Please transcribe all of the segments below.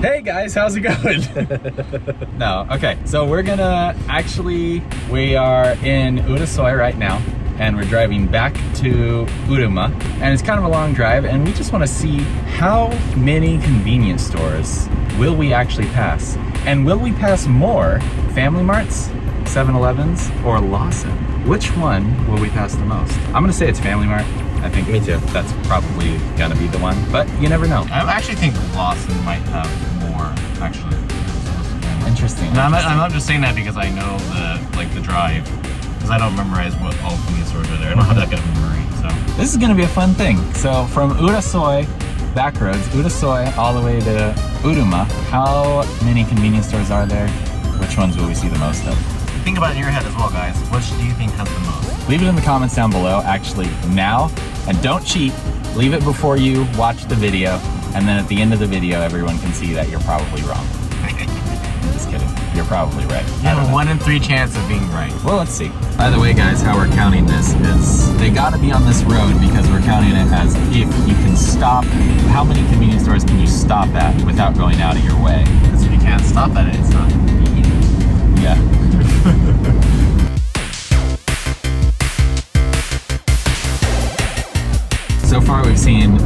Hey guys, how's it going? No, okay, so we are in Urasoy right now, and we're driving back to Uruma, and it's kind of a long drive, and we just want to see how many convenience stores will we actually pass, and will we pass more Family Marts, 7-Elevens, or Lawson? Which one will we pass the most? I'm gonna say it's Family Mart. I think me too. That's probably gonna be the one, but you never know. I actually think Lawson might have more, actually. Interesting. And I'm not just saying that because I know the drive, because I don't memorize what all convenience stores are there. I don't have that good of memory, so. This is gonna be a fun thing. So from Urasoy, back roads, Urasoy all the way to Uruma, how many convenience stores are there? Which ones will we see the most of? Think about it in your head as well, guys. Which do you think has the most? Leave it in the comments down below, actually now, and don't cheat. Leave it before you watch the video, and then at the end of the video, everyone can see that you're probably wrong. I'm just kidding. You're probably right. You have a 1 in 3 chance of being right. Well, let's see. By the way, guys, how we're counting this is they gotta be on this road because we're counting it as if you can stop. How many convenience stores can you stop at without going out of your way? Because if you can't stop at it, it's not convenient. Yeah. So far we've seen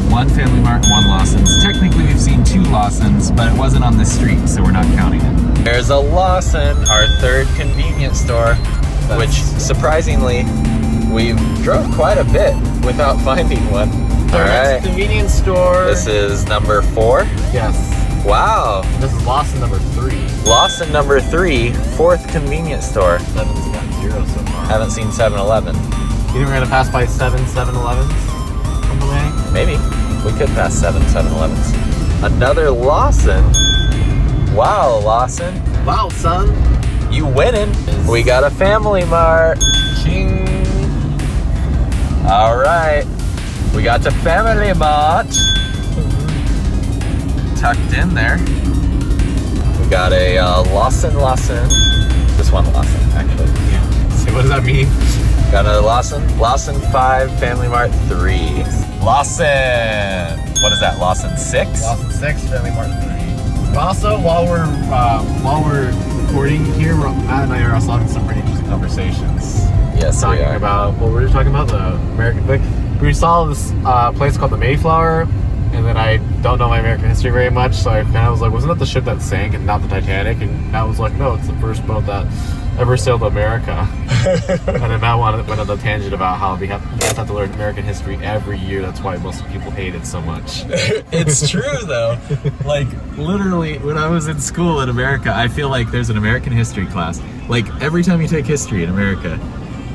one Family Mart, one Lawson's. Technically we've seen 2 Lawson's, but it wasn't on this street, so we're not counting it. There's a Lawson, our third convenience store, which surprisingly, we've drove quite a bit without finding one. All right. Convenience store. This is number 4? Yes. Wow. This is Lawson number 3. Lawson number 3, 4th convenience store. 7's got 0 so far. Haven't seen 7-Eleven. You think we're gonna pass by 7-Elevens on the way? Maybe. We could pass 7-Elevens. Another Lawson. Wow, Lawson. Wow, son. You winning. We got a Family Mart. Ching. All right. We got the Family Mart. Tucked in there. We got a Lawson. Just one Lawson, actually. Yeah. So what does that mean? Got another Lawson. Lawson 5, Family Mart 3. Lawson. What is that? Lawson 6? Lawson 6, Family Mart 3. But also, while we're recording here, Matt and I are also having some pretty interesting conversations. Yes, we talking are. about what we were talking about, the American. Like, we saw this place called the Mayflower, and then I don't know my American history very much, so I kind of was like, wasn't it the ship that sank and not the Titanic? And Matt was like, no, it's the first boat that ever sailed America. And then Matt went on a tangent about how we have to learn American history every year. That's why most people hate it so much. It's true though. Like literally when I was in school in America, I feel like there's an American history class. Like every time you take history in America,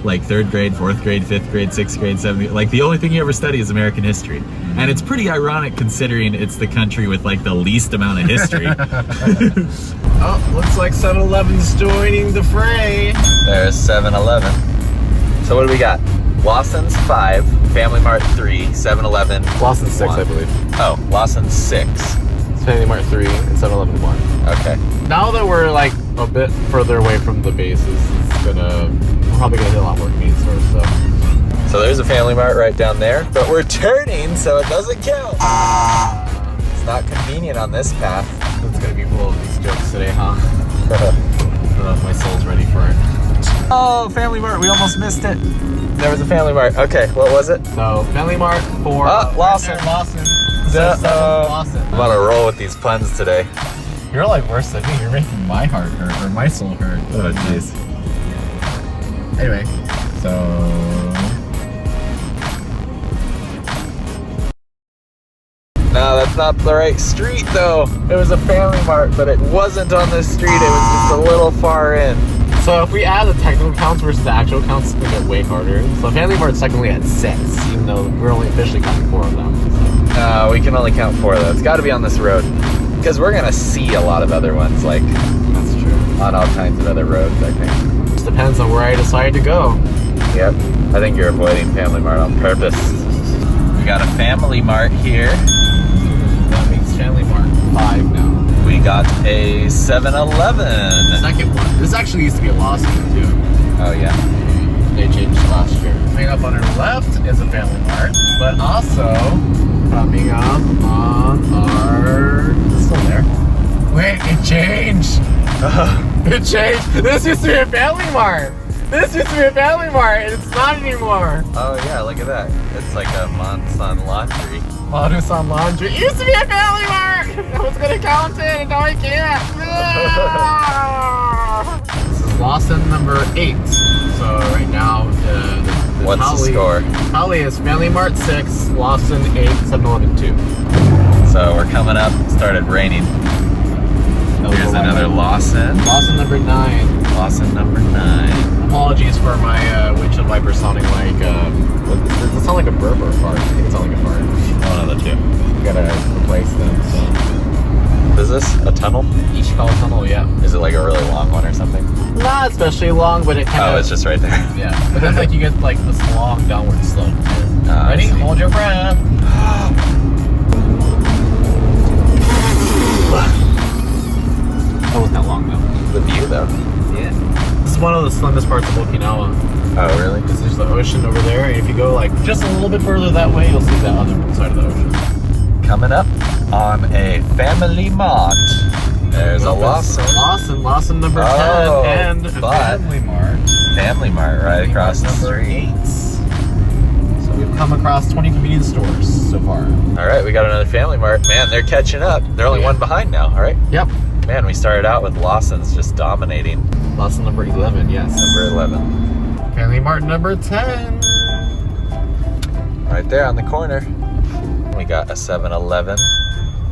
like 3rd grade, 4th grade, 5th grade, 6th grade, 7th grade, like the only thing you ever study is American history. And it's pretty ironic considering it's the country with like the least amount of history. Oh, looks like 7-Eleven's joining the fray. There's 7-Eleven. So what do we got? Lawson's 5, Family Mart 3, 7-Eleven Lawson 6, 1. I believe. Oh, Lawson 6. It's Family Mart 3 and 7-Eleven 1. Okay. Now that we're like a bit further away from the bases, we're probably gonna hit a lot more convenience stores. So there's a Family Mart right down there, but we're turning, so it doesn't count. It's not convenient on this path. It's gonna be full of these jokes today, huh? I don't know if my soul's ready for it. Oh, Family Mart, we almost missed it. There was a Family Mart. Okay, what was it? So, Family Mart 4. Lawson. Lawson. Lawson. I'm on a roll with these puns today. You're like worse than me. You're making my heart hurt, or my soul hurt. Oh, jeez. Anyway, so... No, that's not the right street, though. It was a Family Mart, but it wasn't on this street. It was just a little far in. So if we add the technical counts versus the actual counts, it's going to get way harder. So Family Mart's technically at 6, even though we're only officially counting 4 of them. So. No, we can only count 4, though. It's got to be on this road. Because we're going to see a lot of other ones, like... That's true. On all kinds of other roads, I think. Just depends on where I decide to go. Yep. I think you're avoiding Family Mart on purpose. We got a Family Mart here. That means Family Mart 5 now. We got a 7-Eleven. Second one. This actually used to be a Lawson too. Oh yeah. They changed last year. Coming up on our left is a Family Mart, but also coming up on our still there. Wait, it changed. It changed. This used to be a Family Mart. This used to be a Family Mart, and it's not anymore. Oh yeah, look at that. It's like a Monson Laundry. Lawson Laundry. It used to be a Family Mart. I was gonna count it, and now I can't. This is Lawson number 8. So right now, the What's the score? Tally is Family Mart 6, Lawson 8, 7-Eleven 2. So we're coming up. It started raining. Here's another Lawson. Lawson number 9. Lawson number 9. Apologies for my windshield wiper sounding like, does it sound like a burp or a fart? I think it sounds like a fart. One of the two. We gotta replace them, so. Is this a tunnel? Each fellow tunnel, yeah. Is it like a really long one or something? Not especially long, but it kind of. Oh, it's just right there. Yeah, but then like you get like this long downward slope. I Ready? see. Hold your breath. That wasn't that long though. The view though. Yeah. This is one of the slimmest parts of Okinawa. Oh, really? Because there's the ocean over there, and if you go like just a little bit further that way, you'll see that other side of the ocean. Coming up on a Family Mart. There's a Lawson. Lawson number 10, Oh, and a but- Family Mart. Family Mart right across the Number street. 8. So we've come across 20 convenience stores so far. All right, we got another Family Mart. Man, they're catching up. They're only one behind now, all right? Yep. Man, we started out with Lawson's just dominating. Lawson number 11, yes. Number 11. Family Mart number 10. Right there on the corner. We got a 7-Eleven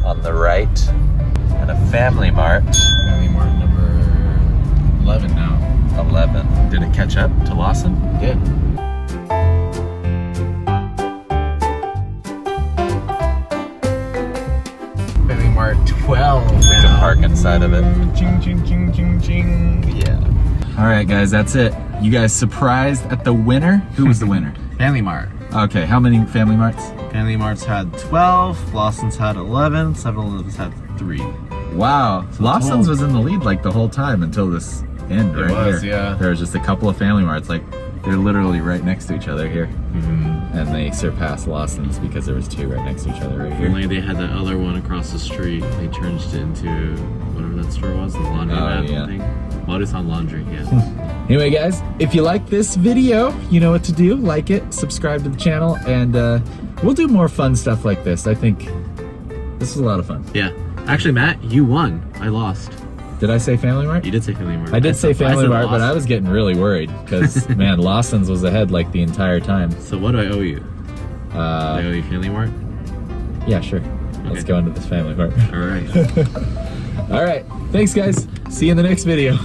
on the right and a Family Mart. Family Mart number 11 now. 11. Did it catch up to Lawson? Yeah. Family Mart 12 You can now. park inside of it. Ching, ching, ching, ching, ching. Yeah. All right, guys, that's it. You guys surprised at the winner? Who was the winner? Family Mart. Okay, how many Family Marts? Family Mart's had 12, Lawson's had 11, 7-Eleven's had 3. Wow, Lawson's was in the lead like the whole time until this end It right was, here. yeah. There was just a couple of Family Marts, like they're literally right next to each other here. Mm-hmm. And they surpassed Lawson's because there was 2 right next to each other right here. Only they had that other one across the street. They changed it into whatever that store was, the laundry mat yeah. thing. Lawson Laundry, yeah. Anyway, guys, if you like this video, you know what to do. Like it, subscribe to the channel, and we'll do more fun stuff like this. I think this was a lot of fun. Yeah. Actually, Matt, you won. I lost. Did I say Family Mart? You did say Family Mart. I did say Family said Mart, but I Lawson. was getting really worried because, man, Lawson's was ahead like the entire time. So what do I owe you? Do I owe you Family Mart? Yeah, sure. Let's Okay. go into this Family Mart. All right. All right. Thanks, guys. See you in the next video.